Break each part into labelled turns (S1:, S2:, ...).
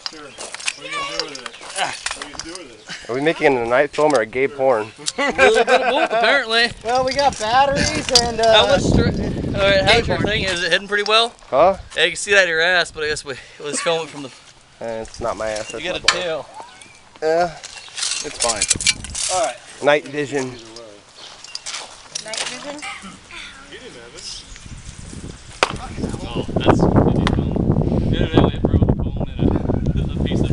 S1: Sure. What are you going to do with it? What are you going to do with it?
S2: Are we making a night film or a gay porn?
S3: A little bit of both, apparently.
S4: Well, we got batteries and
S3: Alright, how's your thing? Is it hitting pretty well?
S2: Huh?
S3: Yeah, you can see that in your ass, but I guess let's film it from the...
S2: It's not my ass.
S3: You
S2: That's
S3: got a
S2: my balls.
S3: tail.
S2: Yeah.
S1: It's fine.
S3: Alright.
S2: Night vision.
S5: Night vision?
S1: You didn't have it.
S3: Oh, that's what they do. The other day we broke the bone in a piece of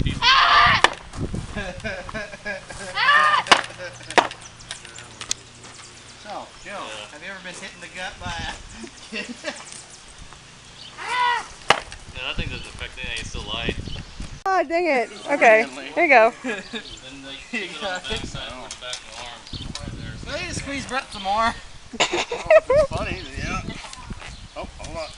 S4: So, Joe, have you ever been hit in the gut by a kid?
S3: Yeah, that thing doesn't affect anything, it's still light.
S5: Oh, dang it. Okay, here you go.
S3: Then like, put it on the back side, on the back of the arm. Right there.
S4: So you just squeeze Brett some more.
S1: It's funny, yeah. Oh, hold on.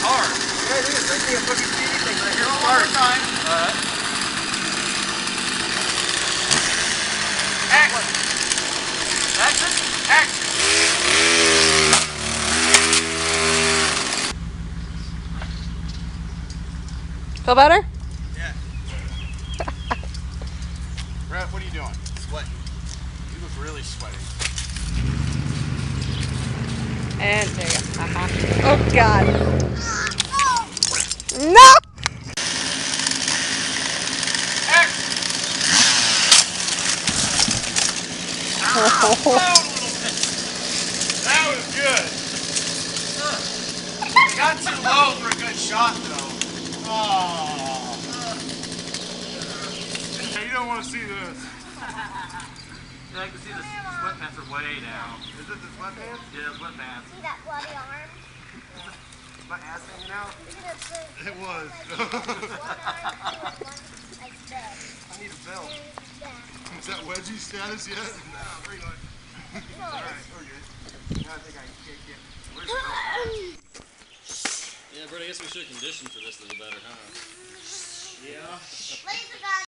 S3: Hard.
S4: Yeah, look at this. A fucking TV thing right here. One more time.
S3: Alright.
S4: Action. Action. Action.
S5: Feel better?
S4: Yeah.
S1: Brett, what are you doing?
S4: Sweating.
S1: You look really sweaty.
S5: And there you go. Oh, God. No!
S1: That was good.
S4: It got too low for a good shot, though.
S1: Oh. Hey, you don't want to see this.
S3: Yeah, I can see the sweatpants are way down.
S1: Is it the sweatpants?
S3: Yeah, sweatpants.
S6: See that bloody arm?
S1: My ass hanging out?
S6: Look at it.
S1: It was.
S6: One arm, like this.
S1: I need a belt.
S6: Yeah.
S1: Is that wedgie status yet? No, pretty much. Alright, we're good. Now I think I can kick it. Where's the belt?
S3: Yeah, Brett, I guess we should condition for this a little better, huh?
S1: Yeah.
S6: Laser gun.